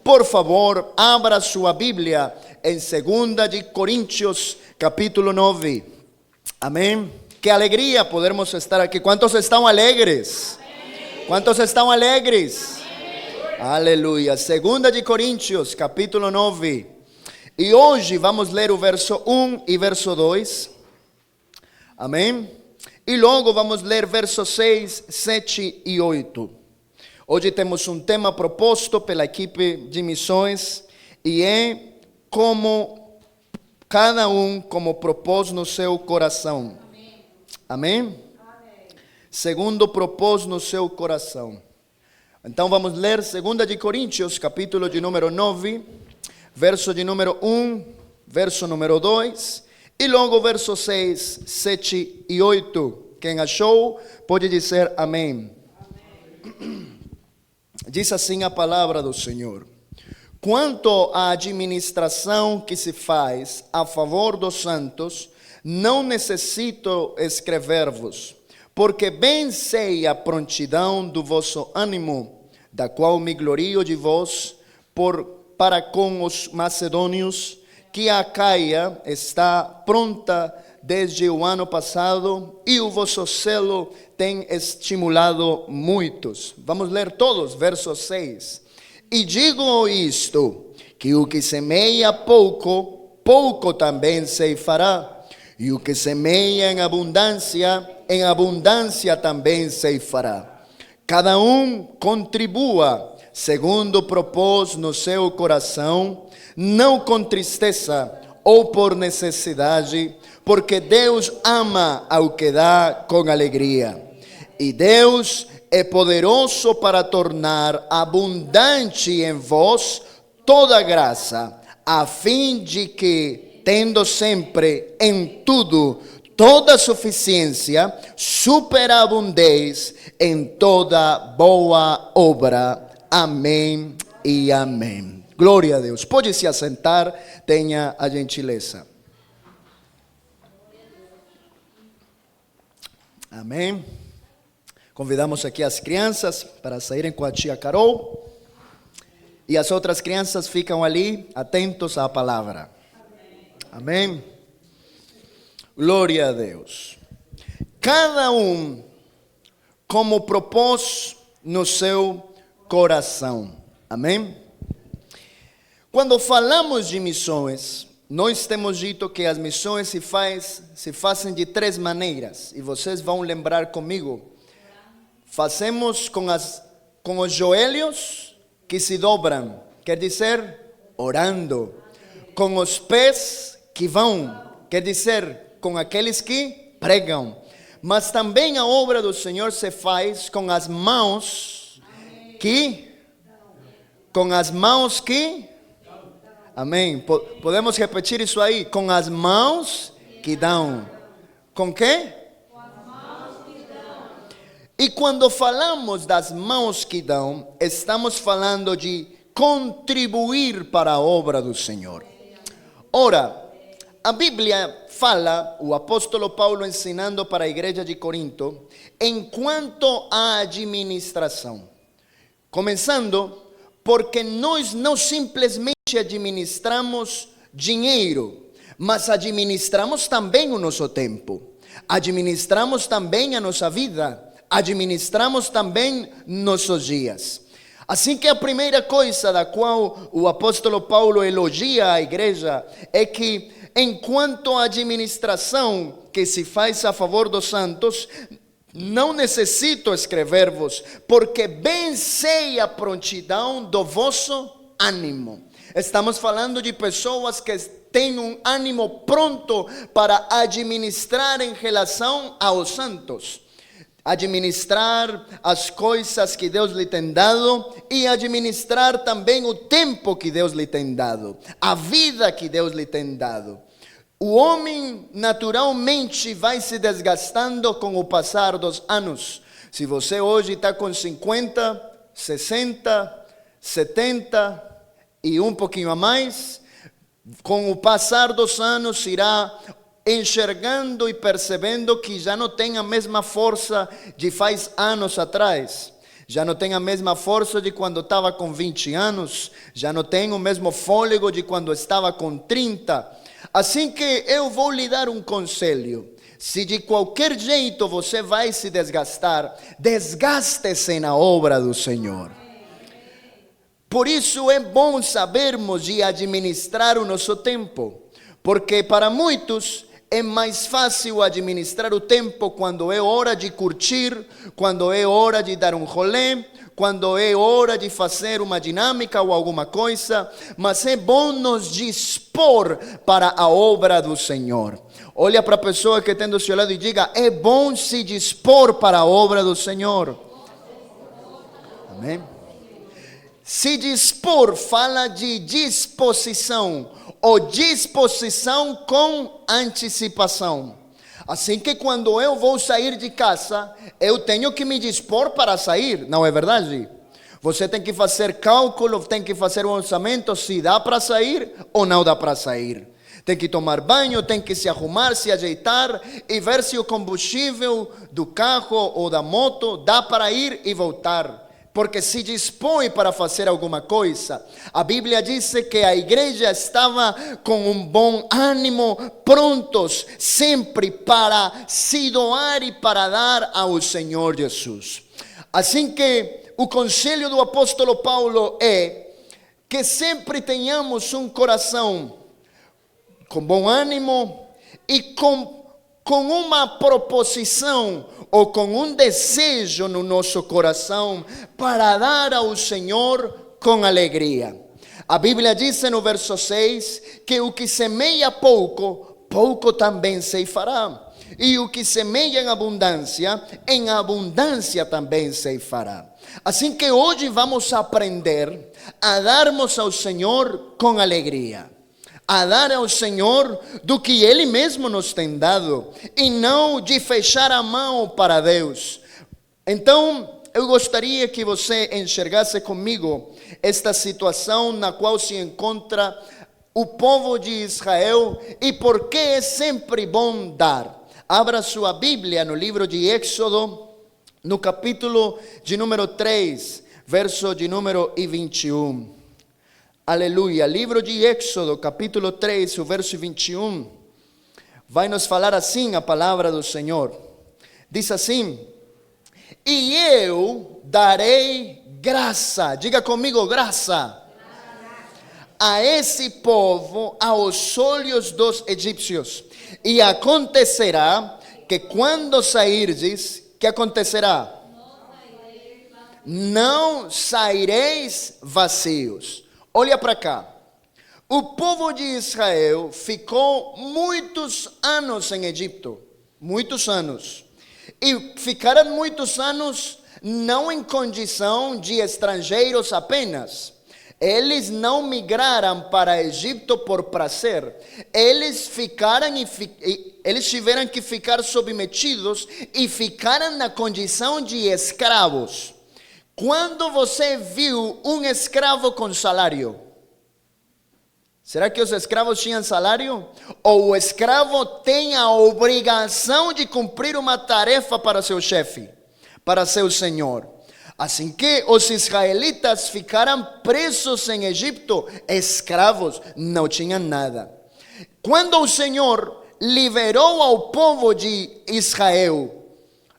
Por favor, abra sua Bíblia em 2 de Coríntios, capítulo 9. Amém? Que alegria podermos estar aqui. Quantos estão alegres? Quantos estão alegres? Aleluia. 2 de Coríntios, capítulo 9. E hoje vamos ler o verso 1 e verso 2. Amém? E logo vamos ler versos 6, 7 e 8. Hoje temos um tema proposto pela equipe de missões e é como cada como propôs no seu coração. Amém? Amém? Segundo propôs no seu coração. Então vamos ler 2 de Coríntios, capítulo de número 9, verso de número 1, verso número 2 e logo verso 6, 7 e 8. Quem achou pode dizer amém. Amém. Diz assim a palavra do Senhor: quanto à administração que se faz a favor dos santos, não necessito escrever-vos, porque bem sei a prontidão do vosso ânimo, da qual me glorio de vós, para com os macedônios, que a Acaia está pronta desde o ano passado, e o vosso zelo tem estimulado muitos. Vamos ler todos, verso 6. E digo isto, que o que semeia pouco, pouco também ceifará, e o que semeia em abundância também ceifará. Cada um contribua, segundo propôs no seu coração, não com tristeza ou por necessidade, porque Deus ama ao que dá com alegria. E Deus é poderoso para tornar abundante em vós toda graça, a fim de que, tendo sempre em tudo toda suficiência, superabundeis em toda boa obra. Amém e amém. Glória a Deus. Pode se assentar, tenha a gentileza. Amém. Convidamos aqui as crianças para saírem com a tia Carol. E as outras crianças ficam ali atentos à palavra. Amém. Glória a Deus. Cada um como propôs no seu coração. Amém. Quando falamos de missões, nós temos dito que as missões se fazem de 3 maneiras. E vocês vão lembrar comigo. Fazemos com os joelhos que se dobram, quer dizer, orando. Com os pés que vão, quer dizer, com aqueles que pregam. Mas também a obra do Senhor se faz com as mãos que... Com as mãos que... Amém. Podemos repetir isso aí? Com as mãos que dão. Com quê? Com as mãos que dão. E quando falamos das mãos que dão, estamos falando de contribuir para a obra do Senhor. Ora, a Bíblia fala, o apóstolo Paulo ensinando para a igreja de Corinto, enquanto à administração. Começando, porque nós não simplesmente administramos dinheiro, mas administramos também o nosso tempo, administramos também a nossa vida, administramos também nossos dias. Assim que a primeira coisa da qual o apóstolo Paulo elogia a igreja é que, enquanto a administração que se faz a favor dos santos, não necessito escrever-vos, porque bem sei a prontidão do vosso ânimo. Estamos falando de pessoas que têm um ânimo pronto para administrar em relação aos santos. Administrar as coisas que Deus lhe tem dado e administrar também o tempo que Deus lhe tem dado, a vida que Deus lhe tem dado. O homem naturalmente vai se desgastando com o passar dos anos. Se você hoje está com 50, 60, 70 e um pouquinho a mais, com o passar dos anos irá enxergando e percebendo que já não tem a mesma força de faz anos atrás. já não tenho a mesma força de quando estava com 20 anos, já não tenho o mesmo fôlego de quando estava com 30. Assim que eu vou lhe dar um conselho. Se de qualquer jeito você vai se desgastar, desgaste-se na obra do Senhor. Por isso é bom sabermos e administrar o nosso tempo, porque para muitos é mais fácil administrar o tempo quando é hora de curtir, quando é hora de dar um rolê, quando é hora de fazer uma dinâmica ou alguma coisa, mas é bom nos dispor para a obra do Senhor. Olha para a pessoa que tem do seu lado e diga: é bom se dispor para a obra do Senhor. Amém? Se dispor fala de disposição, ou disposição com antecipação. Assim que quando eu vou sair de casa, eu tenho que me dispor para sair, não é verdade? Você tem que fazer cálculo, tem que fazer um orçamento, se dá para sair ou não dá para sair. Tem que tomar banho, tem que se arrumar, se ajeitar e ver se o combustível do carro ou da moto dá para ir e voltar. Porque se dispõe para fazer alguma coisa. A Bíblia diz que a igreja estava com um bom ânimo, prontos sempre para se doar e para dar ao Senhor Jesus. Assim que o conselho do apóstolo Paulo é que sempre tenhamos um coração com bom ânimo e com uma proposição ou com um desejo no nosso coração para dar ao Senhor com alegria. A Bíblia diz no verso 6 que o que semeia pouco, pouco também ceifará. E o que semeia em abundância também ceifará. Assim que hoje vamos aprender a darmos ao Senhor com alegria. A dar ao Senhor do que Ele mesmo nos tem dado, e não de fechar a mão para Deus. Então, eu gostaria que você enxergasse comigo esta situação na qual se encontra o povo de Israel e por que é sempre bom dar. Abra sua Bíblia no livro de Êxodo, no capítulo de número 3, verso de número 21. Aleluia, livro de Êxodo, capítulo 3, o verso 21, vai nos falar assim a palavra do Senhor. Diz assim: e eu darei graça, diga comigo, graça, a esse povo aos olhos dos egípcios. E acontecerá que quando sairdes, que acontecerá? Não saireis vazios. Olha para cá, o povo de Israel ficou muitos anos em Egito, muitos anos, e ficaram muitos anos não em condição de estrangeiros apenas. Eles não migraram para Egito por prazer, eles eles tiveram que ficar submetidos e ficaram na condição de escravos. Quando você viu um escravo com salário? Será que os escravos tinham salário? Ou o escravo tem a obrigação de cumprir uma tarefa para seu chefe, para seu senhor? Assim que os israelitas ficaram presos em Egito, escravos, não tinham nada. Quando o Senhor liberou ao povo de Israel,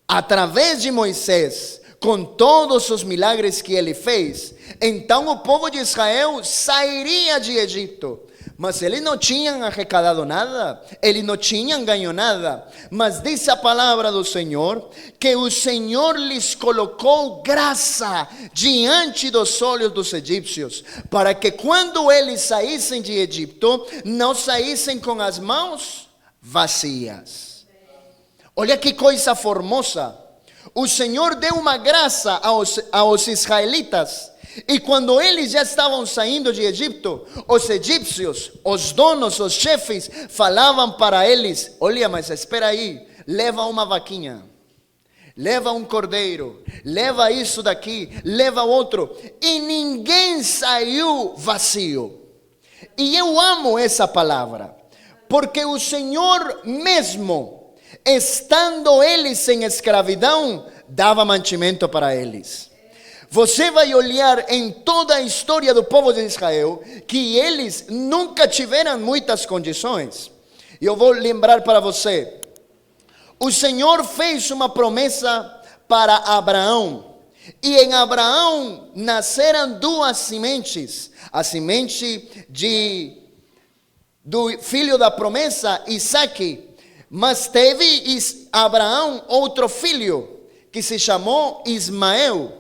através de Moisés, com todos os milagres que ele fez, então o povo de Israel sairia de Egito. Mas eles não tinham arrecadado nada, eles não tinham ganho nada. Mas diz a palavra do Senhor, que o Senhor lhes colocou graça diante dos olhos dos egípcios, para que quando eles saíssem de Egito, não saíssem com as mãos vazias. Olha que coisa formosa. O Senhor deu uma graça aos israelitas. E quando eles já estavam saindo de Egito, os egípcios, os donos, os chefes, falavam para eles: olha, mas espera aí, leva uma vaquinha, leva um cordeiro, leva isso daqui, leva outro. E ninguém saiu vazio. E eu amo essa palavra, porque o Senhor mesmo, estando eles em escravidão, dava mantimento para eles. Você vai olhar em toda a história do povo de Israel que eles nunca tiveram muitas condições. E eu vou lembrar para você. O Senhor fez uma promessa para Abraão. E em Abraão nasceram duas sementes. A semente do filho da promessa, Isaque. Mas teve Abraão outro filho, que se chamou Ismael.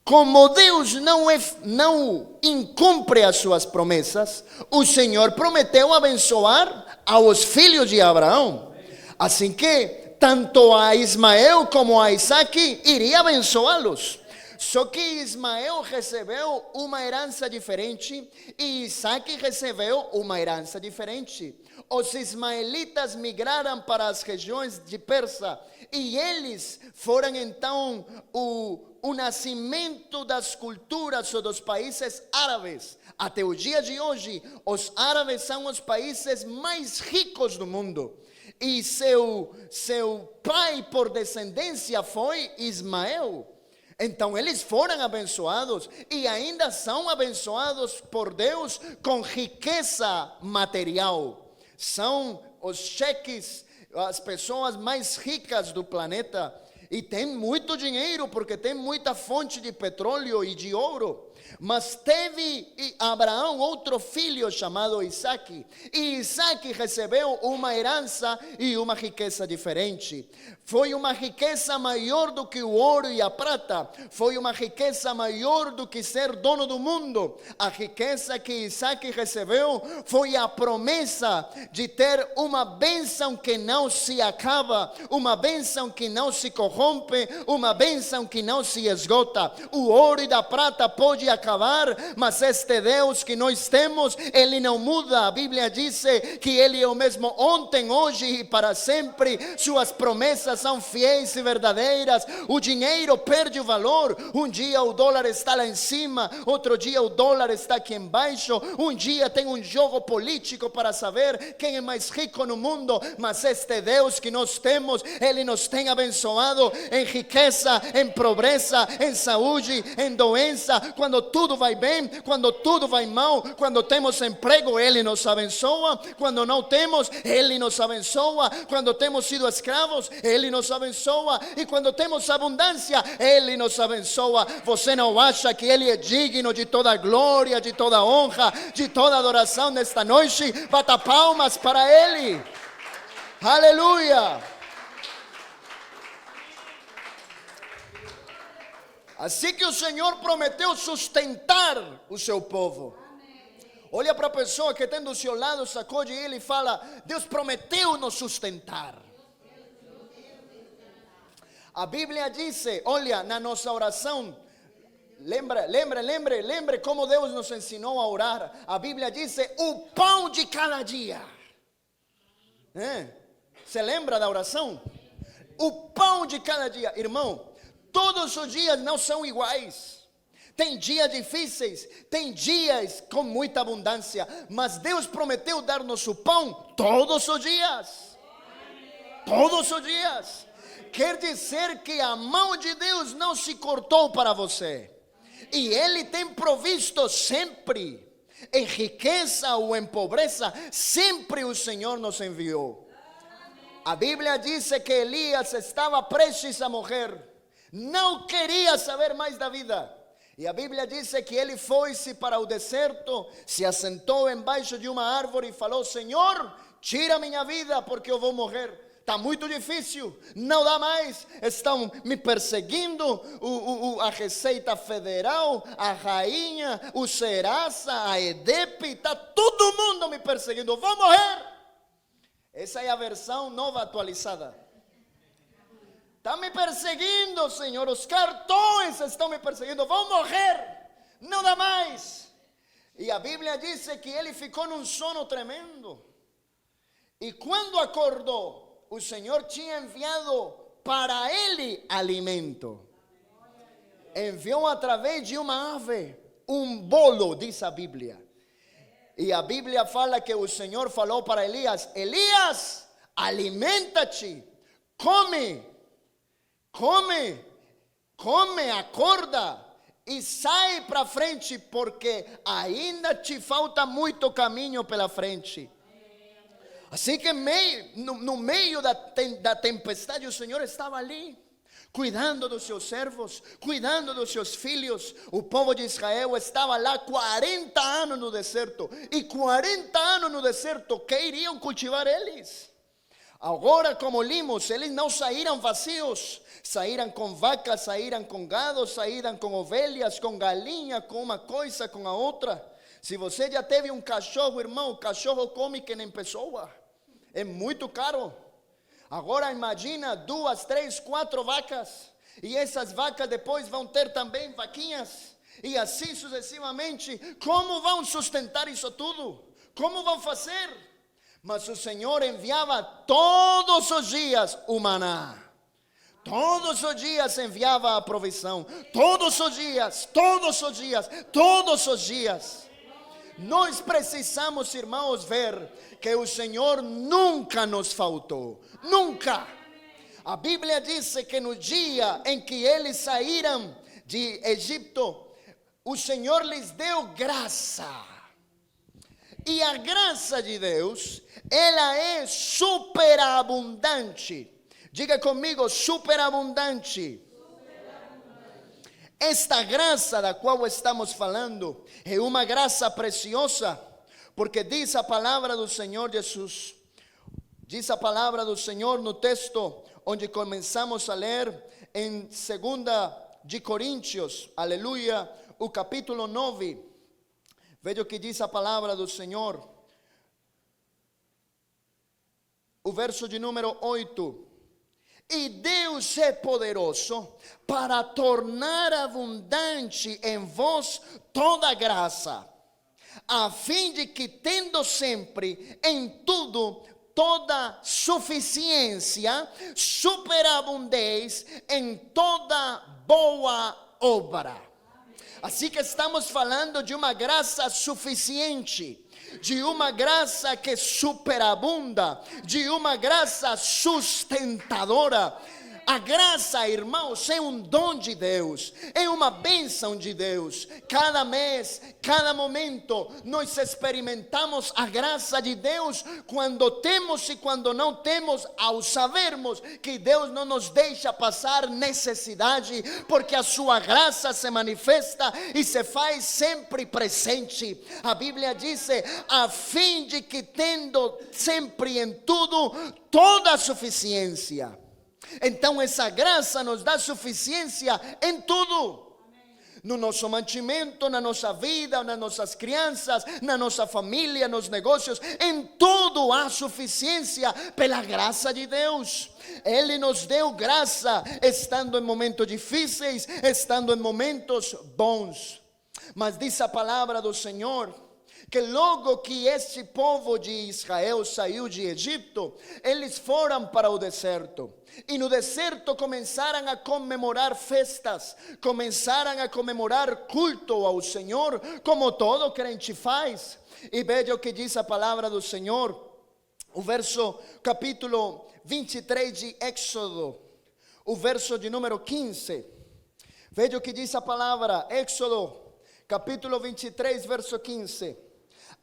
Como Deus não incumpre as suas promessas, o Senhor prometeu abençoar aos filhos de Abraão. Assim que tanto a Ismael como a Isaque iria abençoá-los. Só que Ismael recebeu uma herança diferente e Isaque recebeu uma herança diferente. Os ismaelitas migraram para as regiões de Persa e eles foram então o nascimento das culturas ou dos países árabes. Até o dia de hoje, os árabes são os países mais ricos do mundo. E seu pai por descendência foi Ismael. Então eles foram abençoados e ainda são abençoados por Deus com riqueza material. São os cheques, as pessoas mais ricas do planeta. E tem muito dinheiro porque tem muita fonte de petróleo e de ouro. Mas teve Abraão outro filho chamado Isaque. E Isaque recebeu uma herança e uma riqueza diferente. Foi uma riqueza maior do que o ouro e a prata. Foi uma riqueza maior do que ser dono do mundo. A riqueza que Isaque recebeu foi a promessa de ter uma bênção que não se acaba. Uma bênção que não se corrompe. Uma bênção que não se esgota. O ouro e a prata pode acabar, mas este Deus que nós temos, Ele não muda. A Bíblia diz que Ele é o mesmo ontem, hoje e para sempre. Suas promessas são fiéis e verdadeiras. O dinheiro perde o valor. Um dia o dólar está lá em cima, outro dia o dólar está aqui embaixo. Um dia tem um jogo político para saber quem é mais rico no mundo, mas este Deus que nós temos, Ele nos tem abençoado em riqueza, em pobreza, em saúde, em doença. Quando tudo vai bem, quando tudo vai mal, quando temos emprego, Ele nos abençoa. Quando não temos, Ele nos abençoa. Quando temos sido escravos, Ele nos abençoa. E quando temos abundância, Ele nos abençoa. Você não acha que Ele é digno de toda glória, de toda honra, de toda adoração nesta noite? Bata palmas para Ele. Aleluia. Assim que o Senhor prometeu sustentar o seu povo. Olha para a pessoa que tem do seu lado, sacode ele e fala: Deus prometeu nos sustentar. A Bíblia diz, olha, na nossa oração, lembre como Deus nos ensinou a orar. A Bíblia diz, o pão de cada dia. Você lembra da oração? O pão de cada dia. Irmão, todos os dias não são iguais. Tem dias difíceis, tem dias com muita abundância, mas Deus prometeu dar-nos o pão todos os dias. Todos os dias. Quer dizer que a mão de Deus não se cortou para você. E Ele tem provisto sempre, em riqueza ou em pobreza, sempre o Senhor nos enviou. A Bíblia diz que Elias estava prestes a morrer. Não queria saber mais da vida. E a Bíblia diz que ele foi-se para o deserto, se assentou embaixo de uma árvore e falou: Senhor, tira minha vida porque eu vou morrer. Está muito difícil, não dá mais. Estão me perseguindo, a Receita Federal, a rainha, o Serasa, a EDEP, está todo mundo me perseguindo, vou morrer. Essa é a versão nova atualizada. Está me perseguindo, Senhor, os cartões estão me perseguindo, vou morrer, não dá mais. E a Bíblia diz que ele ficou num sono tremendo. E quando acordou, o Senhor tinha enviado para ele alimento. Enviou através de uma ave, um bolo, diz a Bíblia. E a Bíblia fala que o Senhor falou para Elias: Elias, alimenta-te, come, acorda. e sai para frente, porque ainda te falta muito caminho pela frente. Assim que no meio da tempestade, o Senhor estava ali, cuidando dos seus servos, cuidando dos seus filhos. O povo de Israel estava lá 40 anos no deserto. E 40 anos no deserto, que iriam cultivar eles? Agora, como limos, eles não saíram vazios. Saíram com vacas, saíram com gado, saíram com ovelhas, com galinha, com uma coisa, com a outra. Se você já teve um cachorro, irmão, o cachorro come que nem pessoa. É muito caro. Agora imagina 2, 3, 4 vacas. E essas vacas depois vão ter também vaquinhas. E assim sucessivamente. Como vão sustentar isso tudo? Como vão fazer? Mas o Senhor enviava todos os dias o maná. Todos os dias enviava a provisão. Todos os dias, todos os dias, todos os dias. Nós precisamos, irmãos, ver que o Senhor nunca nos faltou. Nunca. A Bíblia diz que no dia em que eles saíram de Egito, o Senhor lhes deu graça. E a graça de Deus, ela é superabundante. Diga comigo, superabundante. Esta graça da qual estamos falando é uma graça preciosa, porque diz a palavra do Senhor Jesus, diz a palavra do Senhor no texto onde começamos a ler em 2 de Coríntios, aleluia, o capítulo 9. Veja o que diz a palavra do Senhor, o verso de número 8. E Deus é poderoso para tornar abundante em vós toda graça, a fim de que, tendo sempre em tudo toda suficiência, superabundeis em toda boa obra. Assim que estamos falando de uma graça suficiente, de uma graça que superabunda, de uma graça sustentadora. A graça, irmãos, é um dom de Deus, é uma bênção de Deus. Cada mês, cada momento, nós experimentamos a graça de Deus quando temos e quando não temos, ao sabermos que Deus não nos deixa passar necessidade, porque a sua graça se manifesta e se faz sempre presente. A Bíblia diz, a fim de que, tendo sempre em tudo toda a suficiência. Então essa graça nos dá suficiência em tudo. No nosso mantimento, na nossa vida, nas nossas crianças, na nossa família, nos negócios, em tudo há suficiência pela graça de Deus. Ele nos deu graça, estando em momentos difíceis, estando em momentos bons. Mas diz a palavra do Senhor que logo que este povo de Israel saiu de Egito, eles foram para o deserto. E no deserto começaram a comemorar festas, começaram a comemorar culto ao Senhor, como todo crente faz. E veja o que diz a palavra do Senhor, o verso, capítulo 23 de Éxodo, o verso de número 15. Veja o que diz a palavra, Éxodo, capítulo 23, verso 15.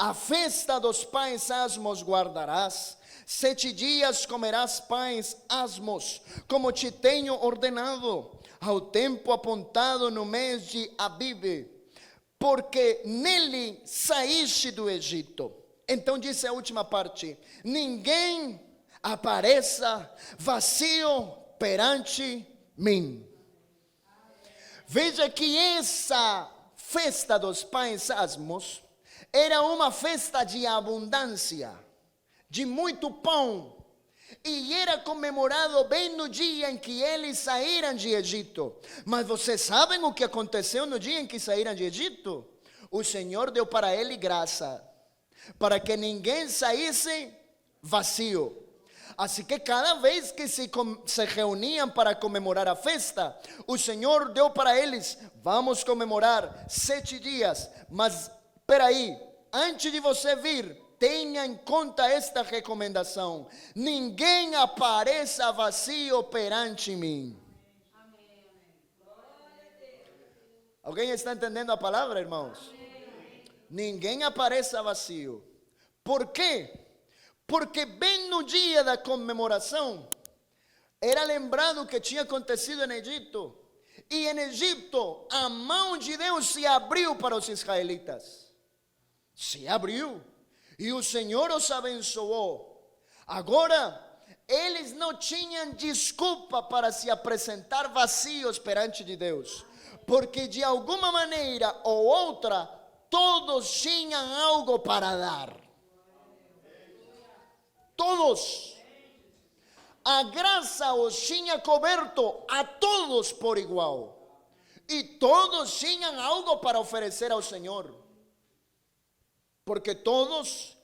A festa dos pães asmos guardarás, 7 dias comerás pães asmos, como te tenho ordenado, ao tempo apontado no mês de Abibe, porque nele saíste do Egito. Então diz a última parte, ninguém apareça vazio perante mim. Veja que essa festa dos pães asmos era uma festa de abundância, de muito pão, e era comemorado bem no dia em que eles saíram de Egito. Mas vocês sabem o que aconteceu no dia em que saíram de Egito? O Senhor deu para ele graça, para que ninguém saísse vazio. Assim que cada vez que se reuniam para comemorar a festa, o Senhor deu para eles, vamos comemorar 7 dias, mas espera aí, antes de você vir, tenha em conta esta recomendação: ninguém apareça vazio perante mim. Alguém está entendendo a palavra, irmãos? Ninguém apareça vazio. Por quê? Porque bem no dia da comemoração, era lembrado o que tinha acontecido em Egito. E em Egito, a mão de Deus se abriu para os israelitas. Se abriu. E o Senhor os abençoou. Agora, eles não tinham desculpa para se apresentar vazios perante de Deus. Porque de alguma maneira ou outra, todos tinham algo para dar. Todos. A graça os tinha coberto a todos por igual. E todos tinham algo para oferecer ao Senhor. Porque todos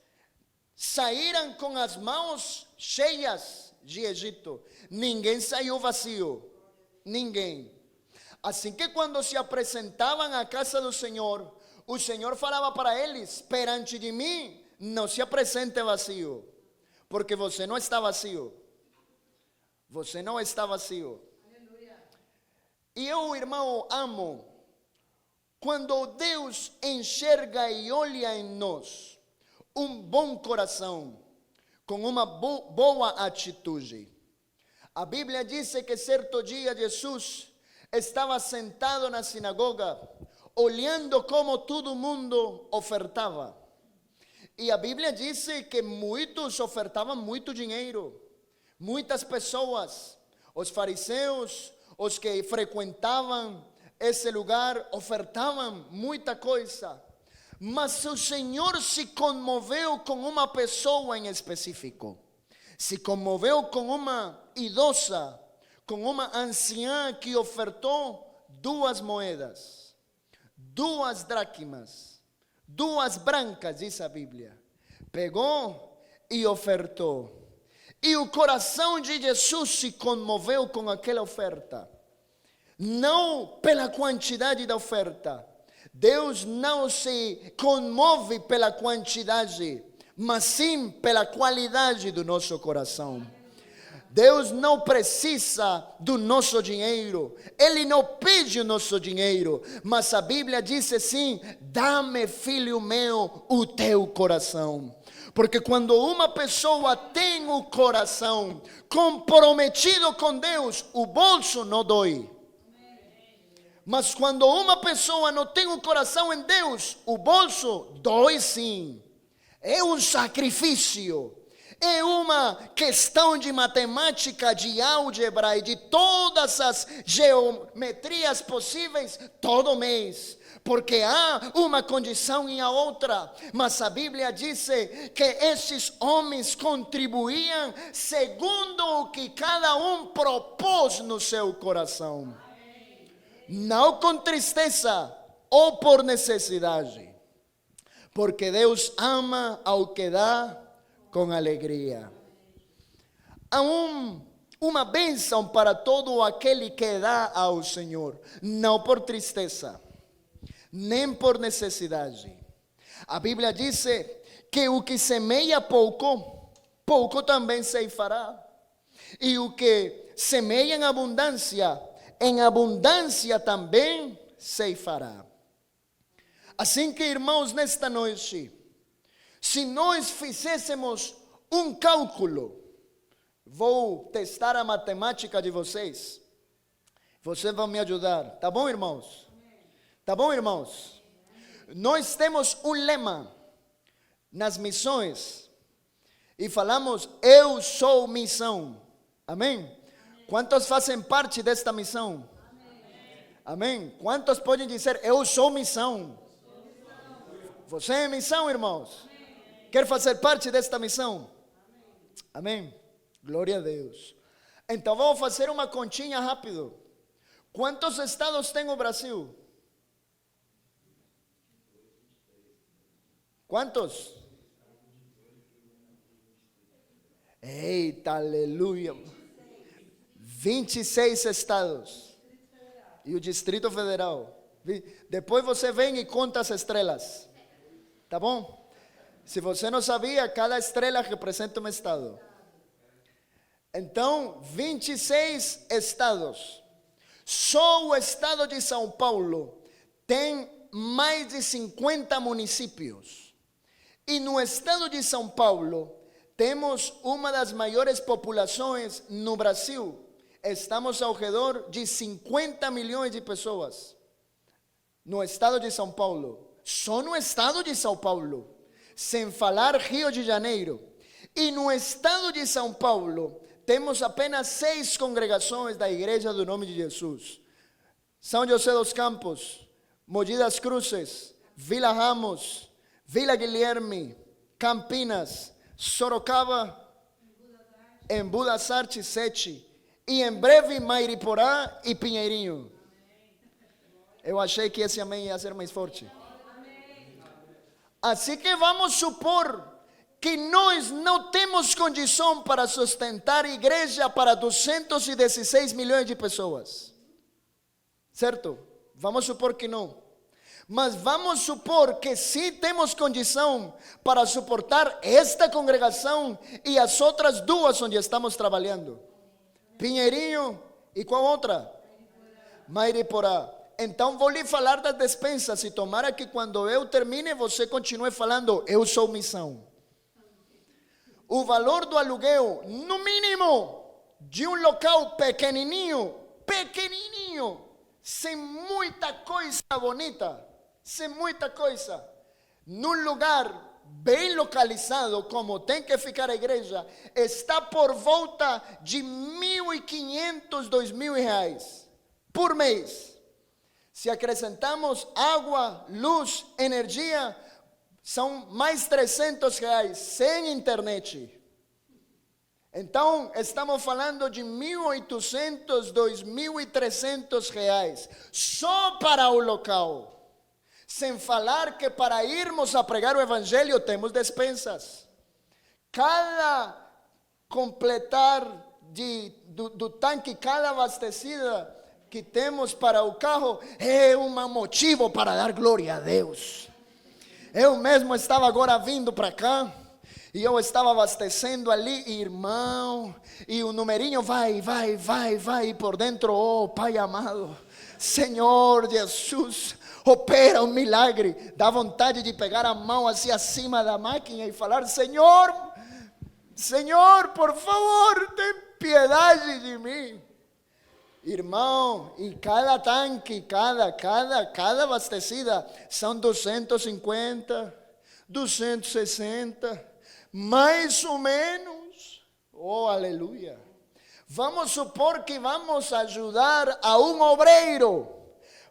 saíram com as mãos cheias de Egito. Ninguém saiu vazio. Ninguém. Assim que quando se apresentavam à casa do Senhor, o Senhor falava para eles: perante de mim, não se apresente vazio. Porque você não está vazio. Você não está vazio. Aleluia. E eu, irmão, amo quando Deus enxerga e olha em nós um bom coração, com uma boa atitude. A Bíblia diz que certo dia Jesus estava sentado na sinagoga, olhando como todo mundo ofertava. E a Bíblia diz que muitos ofertavam muito dinheiro. Muitas pessoas, os fariseus, os que frequentavam esse lugar, ofertavam muita coisa. Mas o Senhor se comoveu com uma pessoa em específico. Se comoveu com uma idosa, com uma anciã que ofertou 2 moedas, 2 dracmas, 2 brancas, diz a Bíblia. Pegou e ofertou. E o coração de Jesus se comoveu com aquela oferta. Não pela quantidade da oferta. Deus não se comove pela quantidade, mas sim pela qualidade do nosso coração. Deus não precisa do nosso dinheiro. Ele não pede o nosso dinheiro. Mas a Bíblia diz assim: dá-me, filho meu, o teu coração. Porque quando uma pessoa tem o coração comprometido com Deus, o bolso não dói. Mas quando uma pessoa não tem o coração em Deus, o bolso dói sim. É um sacrifício. É uma questão de matemática, de álgebra e de todas as geometrias possíveis todo mês. Porque há uma condição e a outra. Mas a Bíblia diz que esses homens contribuíam segundo o que cada um propôs no seu coração. Não com tristeza ou por necessidade. Porque Deus ama ao que dá com alegria. Há uma bênção para todo aquele que dá ao Senhor. Não por tristeza, nem por necessidade. A Bíblia diz que o que semeia pouco, pouco também ceifará. E o que semeia em abundância também ceifará. Assim que, irmãos, nesta noite, se nós fizéssemos um cálculo, vou testar a matemática de vocês. Vocês vão me ajudar, tá bom, irmãos? Tá bom, irmãos? Nós temos um lema nas missões e falamos: eu sou missão. Amém? Quantos fazem parte desta missão? Amém? Quantos podem dizer: eu sou missão? Você é missão, irmãos? Quer fazer parte desta missão? Amém? Glória a Deus. Então vamos fazer uma continha rápido. Quantos estados tem o Brasil? Quantos? Eita, aleluia. 26 estados. E o Distrito Federal. Depois você vem e conta as estrelas. Tá bom? Se você não sabia, cada estrela representa um estado. Então, 26 estados. Só o estado de São Paulo tem mais de 50 municípios. E no estado de São Paulo, temos uma das maiores populações no Brasil. Estamos ao redor de 50 milhões de pessoas no estado de São Paulo. Só no estado de São Paulo, sem falar Rio de Janeiro. E no estado de São Paulo, temos apenas 6 congregações da Igreja do Nome de Jesus. São José dos Campos, Mogi das Cruzes, Vila Ramos, Vila Guilherme, Campinas, Sorocaba, Embu das Artes, Sete, e em breve Mairiporã e Pinheirinho. Eu achei que esse amém ia ser mais forte. Assim que vamos supor que nós não temos condição para sustentar igreja para 216 milhões de pessoas. Certo? Vamos supor que não. Mas vamos supor que sim temos condição para suportar esta congregação e as outras 2 onde estamos trabalhando. Pinheirinho e qual outra? Mairiporã. Então vou lhe falar das despesas e tomara que quando eu termine você continue falando, eu sou missão. O valor do aluguel, no mínimo, de um local pequenininho, sem muita coisa bonita, sem muita coisa, num lugar bem localizado, como tem que ficar a igreja, está por volta de 1.500, 2.000 reais por mês. Se acrescentamos água, luz, energia, são mais 300 reais, sem internet. Então, estamos falando de 1.800, 2.300 reais, só para o local. Sem falar que para irmos a pregar o evangelho temos despesas. Cada completar do tanque, cada abastecida que temos para o carro é um motivo para dar glória a Deus. Eu mesmo estava agora vindo para cá e eu estava abastecendo ali, irmão, e o numerinho vai e por dentro, oh Pai amado, Senhor Jesus, opera um milagre. Dá vontade de pegar a mão assim acima da máquina e falar: Senhor, por favor, tem piedade de mim. Irmão, e cada tanque, cada abastecida são 250, 260, mais ou menos. Oh, aleluia. Vamos supor que vamos ajudar a um obreiro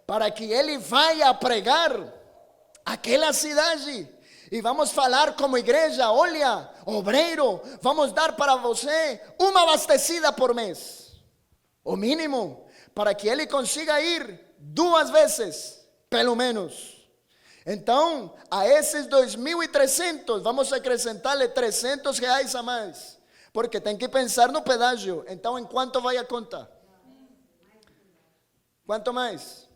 para que ele vá pregar aquela cidade. E vamos falar como igreja: olha, obreiro, vamos dar para você uma abastecida por mês. O mínimo, para que ele consiga ir 2 vezes, pelo menos. Então, a esses 2.300, vamos acrescentar-lhe 300 reais a mais. Porque tem que pensar no pedágio. Então, em quanto vai a conta? Quanto mais?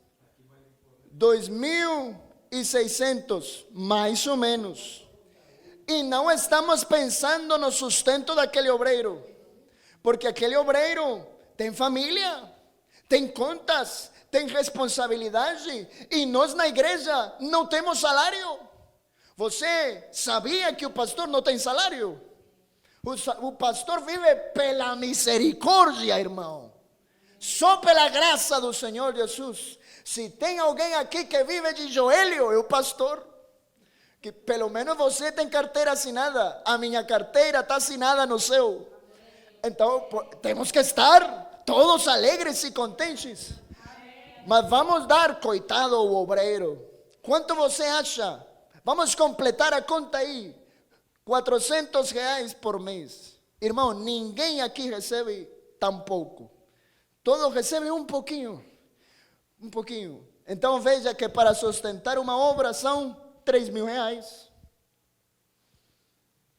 2.600, mais ou menos. E não estamos pensando no sustento daquele obreiro. Porque aquele obreiro tem família, tem contas, tem responsabilidade. E nós na igreja não temos salário. Você sabia que o pastor não tem salário? O pastor vive pela misericórdia, irmão. Só pela graça do Senhor Jesus. Se tem alguém aqui que vive de joelho, é o pastor. Que pelo menos você tem carteira assinada. A minha carteira está assinada no céu. Então temos que estar todos alegres e contentes. Mas vamos dar, coitado o obreiro. Quanto você acha? Vamos completar a conta aí. 400 reais por mês. Irmão, ninguém aqui recebe tão pouco. Todos recebem um pouquinho. Um pouquinho. Então veja que para sustentar uma obra são 3.000 reais.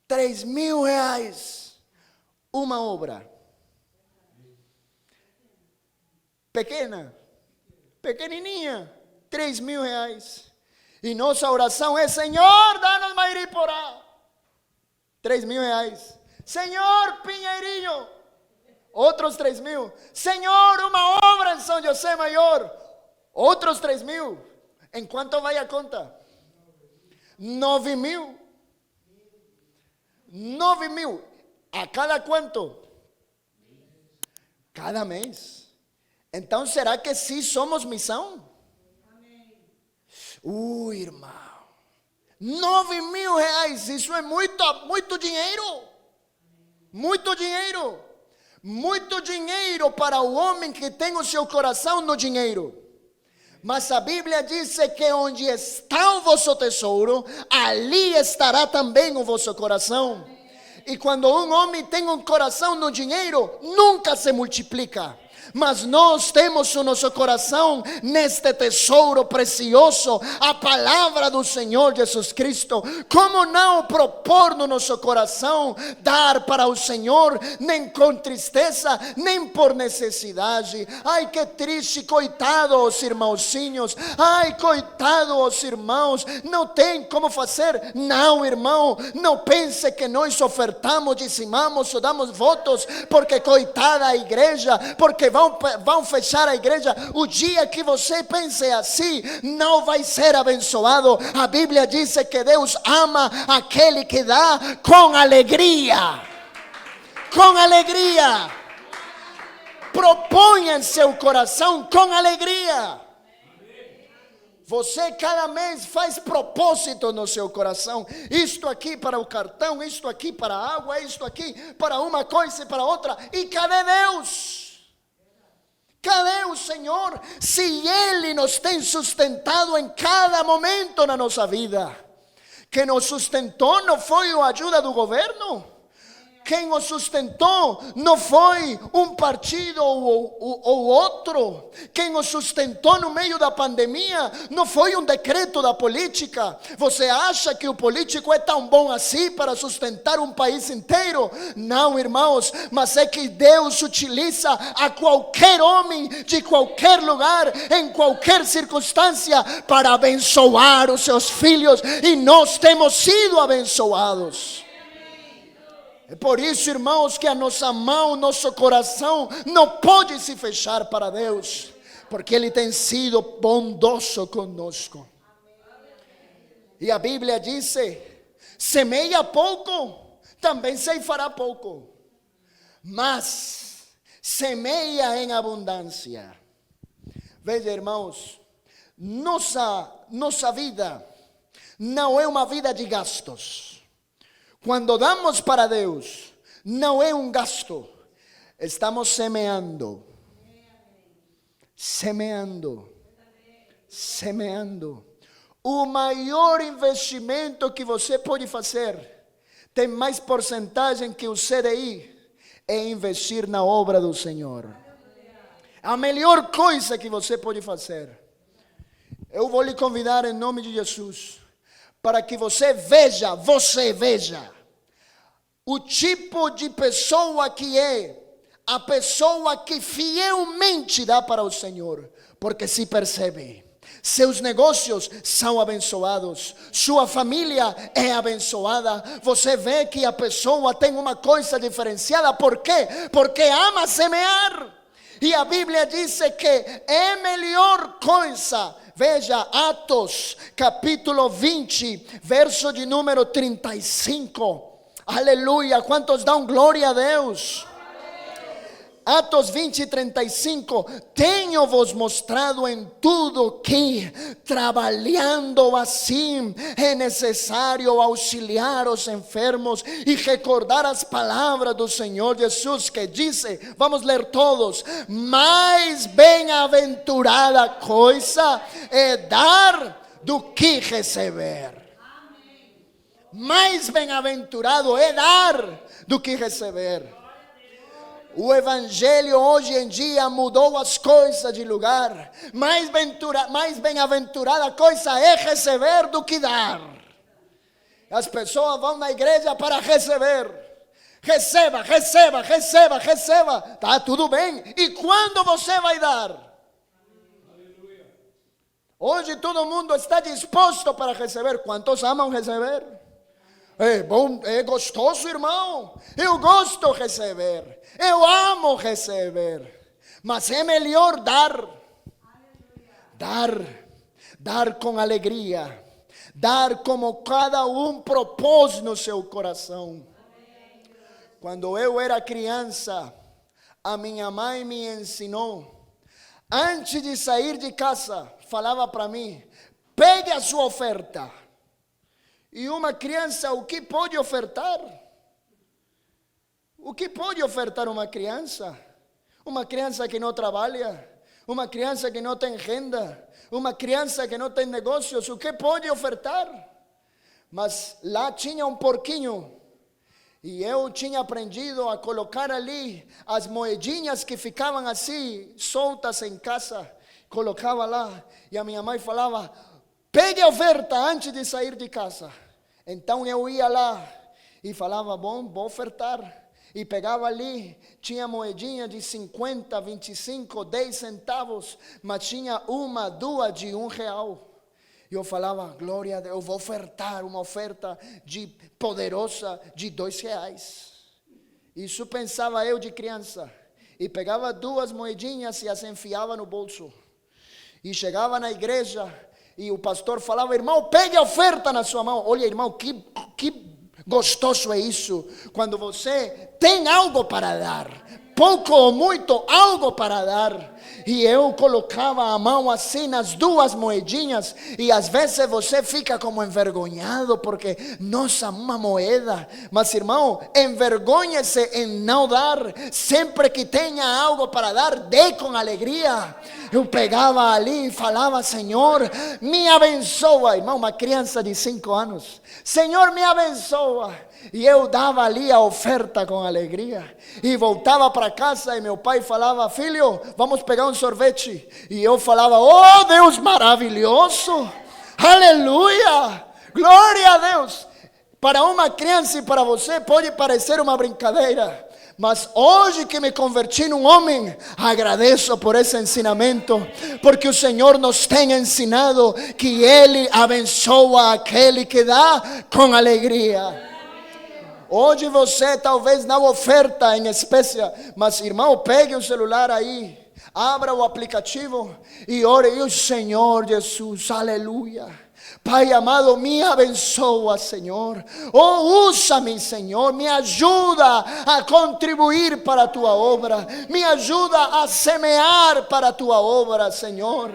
3.000 reais. Uma obra. Pequena. Pequenininha. 3.000 reais. E nossa oração é: Senhor, dá-nos Mairiporã. 3.000 reais. Senhor, Pinheirinho. Outros 3.000. Senhor, uma obra em São José Maior. Outros 3.000. ¿En cuánto vai a conta? 9,000. 9,000. ¿A cada cuánto? Cada mês. Então, será que sim somos missão? Irmão. 9,000 reais. Isso é muito dinheiro. Muito dinheiro. Muito dinheiro para o homem que tem o seu coração no dinheiro. Mas a Bíblia diz que onde está o vosso tesouro, ali estará também o vosso coração. E quando um homem tem um coração no dinheiro, nunca se multiplica. Mas nós temos o nosso coração neste tesouro precioso, a palavra do Senhor Jesus Cristo. Como não propor no nosso coração dar para o Senhor, nem com tristeza, nem por necessidade? Ai, que triste, coitado os irmãozinhos. Ai, coitado os irmãos, não tem como fazer. Não, irmão, não pense que nós ofertamos, dizimamos ou damos votos, porque coitada a igreja, porque vão fechar a igreja. O dia que você pense assim, não vai ser abençoado. A Bíblia diz que Deus ama aquele que dá com alegria. Com alegria. Proponha em seu coração com alegria. Você cada mês faz propósito no seu coração. Isto aqui para o cartão, isto aqui para a água, isto aqui para uma coisa e para outra. E cadê Deus? Cadê o Senhor? Se Ele nos tem sustentado em cada momento na nossa vida. Quem nos sustentou não foi a ajuda do governo. Quem o sustentou não foi um partido ou outro. Quem o sustentou no meio da pandemia não foi um decreto da política. Você acha que o político é tão bom assim para sustentar um país inteiro? Não, irmãos, mas é que Deus utiliza a qualquer homem, de qualquer lugar, em qualquer circunstância, para abençoar os seus filhos, e nós temos sido abençoados. É por isso, irmãos, que a nossa mão, nosso coração não pode se fechar para Deus, porque Ele tem sido bondoso conosco. E a Bíblia diz: semeia pouco, também ceifará pouco, mas semeia em abundância. Veja, irmãos, nossa vida não é uma vida de gastos. Quando damos para Deus, não é um gasto, estamos semeando. Semeando. Semeando. O maior investimento que você pode fazer, tem mais porcentagem que o CDI, é investir na obra do Senhor. A melhor coisa que você pode fazer. Eu vou lhe convidar em nome de Jesus, para que você veja o tipo de pessoa que é a pessoa que fielmente dá para o Senhor, porque se percebe, seus negócios são abençoados, sua família é abençoada. Você vê que a pessoa tem uma coisa diferenciada. Por quê? Porque ama semear. E a Bíblia diz que é melhor coisa. Veja, Atos, capítulo 20, verso de número 35. Aleluia, quantos dão glória a Deus? Atos 20, 35. Tenho-vos mostrado em tudo que, trabalhando assim, é necessário auxiliar os enfermos e recordar as palavras do Senhor Jesus, que disse, vamos ler todos: mais bem-aventurada coisa é dar do que receber. Mais bem-aventurado é dar do que receber. O evangelho hoje em dia mudou as coisas de lugar. Mais bem-aventurada coisa é receber do que dar. As pessoas vão na igreja para receber. Receba. Tá tudo bem. E quando você vai dar? Hoje todo mundo está disposto para receber. Quantos amam receber? É bom, é gostoso, irmão. Eu gosto de receber. Eu amo receber. Mas é melhor dar. Dar. dar com alegria, dar como cada propôs no seu coração. Quando eu era criança, a minha mãe me ensinou, antes de sair de casa, falava para mim, pegue a sua oferta. E uma criança, o que pode ofertar? O que pode ofertar uma criança? Uma criança que não trabalha, uma criança que não tem renda, uma criança que não tem negócios, o que pode ofertar? Mas lá tinha um porquinho, e eu tinha aprendido a colocar ali as moedinhas que ficavam assim, soltas em casa, colocava lá, e a minha mãe falava, pegue a oferta antes de sair de casa. Então eu ia lá e falava, bom, vou ofertar. E pegava ali, tinha moedinha de 50, 25, 10 centavos, mas tinha uma, duas de R$1. E eu falava, glória a Deus, eu vou ofertar uma oferta poderosa de R$2. Isso pensava eu de criança. E pegava duas moedinhas e as enfiava no bolso. E chegava na igreja e o pastor falava, irmão, pegue a oferta na sua mão. Olha, irmão, que gostoso é isso, quando você tem algo para dar, pouco ou muito, algo para dar. E eu colocava a mão assim nas duas moedinhas, e às vezes você fica como envergonhado, porque, nossa, uma moeda. Mas irmão, envergonhe-se em não dar. Sempre que tenha algo para dar, dê com alegria. Eu pegava ali e falava, Senhor, me abençoa. Irmão, uma criança de 5 anos, Senhor, me abençoa. E eu dava ali a oferta com alegria. E voltava para casa e meu pai falava, filho, vamos pegar um sorvete. E eu falava, oh Deus maravilhoso, aleluia, glória a Deus. Para uma criança e para você pode parecer uma brincadeira, mas hoje que me converti num homem, agradeço por esse ensinamento, porque o Senhor nos tem ensinado que Ele abençoa aquele que dá com alegria. Hoje você talvez não oferta em espécie, mas irmão, pegue o celular aí, abra o aplicativo e ore, e o Senhor Jesus, aleluia. Pai amado, me abençoa, Senhor. Oh, usa-me, Senhor. Me ajuda a contribuir para a tua obra. Me ajuda a semear para a tua obra, Senhor.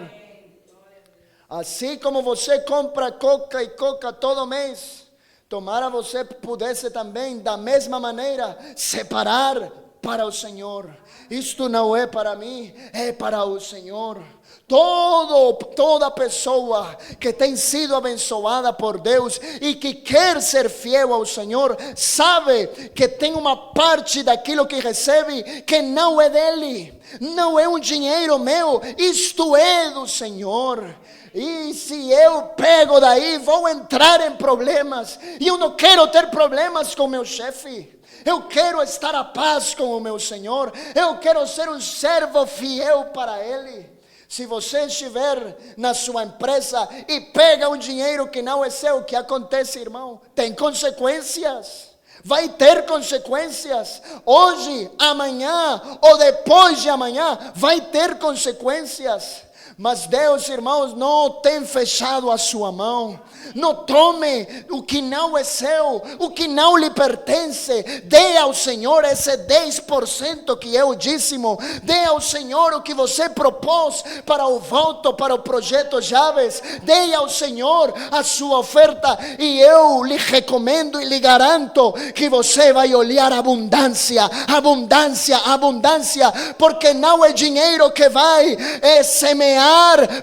Assim como você compra coca e coca todo mês, tomara você pudesse também, da mesma maneira, separar para o Senhor. Isto não é para mim, é para o Senhor. Toda pessoa que tem sido abençoada por Deus e que quer ser fiel ao Senhor, sabe que tem uma parte daquilo que recebe que não é dele, não é um dinheiro meu, isto é do Senhor. E se eu pego daí, vou entrar em problemas. E eu não quero ter problemas com meu chefe. Eu quero estar à paz com o meu Senhor. Eu quero ser um servo fiel para Ele. Se você estiver na sua empresa e pega um dinheiro que não é seu, o que acontece, irmão? Tem consequências. Vai ter consequências. Hoje, amanhã ou depois de amanhã, vai ter consequências. Mas Deus, irmãos, não tem fechado a sua mão. Não tome o que não é seu, o que não lhe pertence. Dê ao Senhor esse 10% que é o dízimo. Dê ao Senhor o que você propôs para o voto, para o projeto Chaves. Dê ao Senhor a sua oferta, e eu lhe recomendo e lhe garanto que você vai olhar abundância, abundância, abundância, porque não é dinheiro que vai semear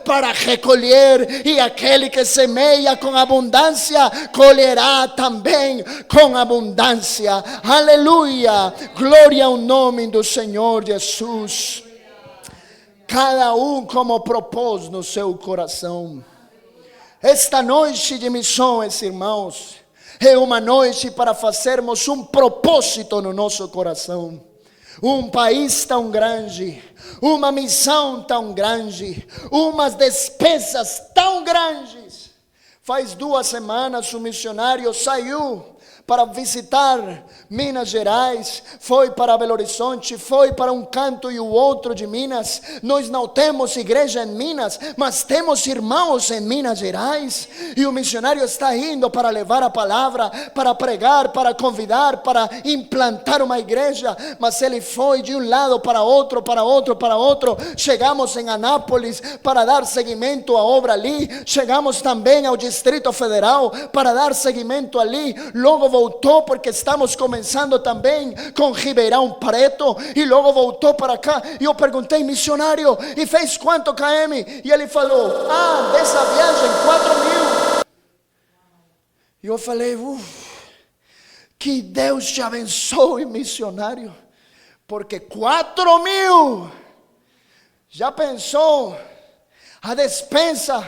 para recolher, e aquele que semeia com abundância colherá também com abundância. Aleluia, glória ao nome do Senhor Jesus. Cada um como propôs no seu coração. Esta noite de missões, irmãos, é uma noite para fazermos um propósito no nosso coração. Um país tão grande, uma missão tão grande, umas despesas tão grandes. Faz 2 semanas o missionário saiu para visitar Minas Gerais, foi para Belo Horizonte, foi para um canto e o outro de Minas. Nós não temos igreja em Minas, mas temos irmãos em Minas Gerais. E o missionário está indo para levar a palavra, para pregar, para convidar, para implantar uma igreja. Mas ele foi de um lado para outro, para outro, para outro. Chegamos em Anápolis para dar seguimento à obra ali. Chegamos também ao Distrito Federal para dar seguimento ali. Logo voltou porque estamos começando também com Ribeirão Preto, e logo voltou para cá. E eu perguntei: missionário, e fez quanto km? E ele falou: dessa viagem 4.000. E eu falei: que Deus te abençoe, missionário, porque 4.000, já pensou a despensa?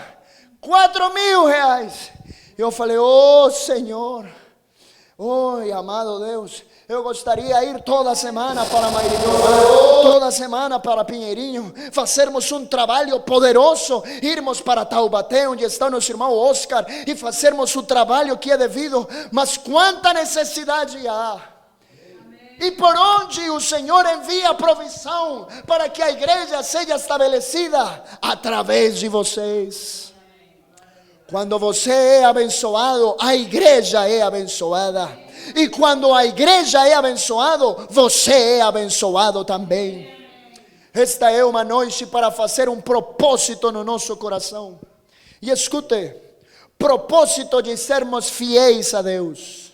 4.000 reais. Eu falei: Senhor, amado Deus, eu gostaria de ir toda semana para Mairinho, toda semana para Pinheirinho, fazermos um trabalho poderoso, irmos para Taubaté, onde está nosso irmão Oscar, e fazermos o trabalho que é devido. Mas quanta necessidade há! E por onde o Senhor envia provisão para que a igreja seja estabelecida? Através de vocês. Quando você é abençoado, a igreja é abençoada. E quando a igreja é abençoada, você é abençoado também. Esta é uma noite para fazer um propósito no nosso coração. E escute: propósito de sermos fiéis a Deus,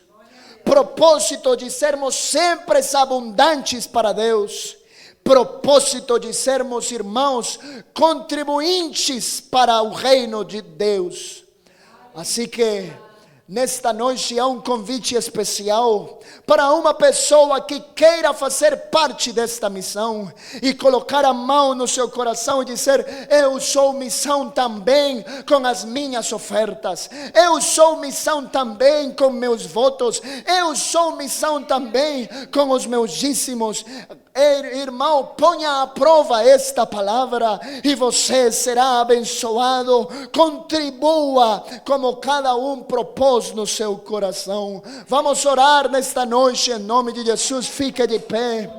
propósito de sermos sempre abundantes para Deus, propósito de sermos irmãos contribuintes para o reino de Deus. Assim que nesta noite há um convite especial para uma pessoa que queira fazer parte desta missão e colocar a mão no seu coração e dizer: eu sou missão também com as minhas ofertas, eu sou missão também com meus votos, eu sou missão também com os meus dízimos. Irmão, ponha à prova esta palavra e você será abençoado. Contribua como cada um propôs no seu coração. Vamos orar nesta noite em nome de Jesus. Fique de pé.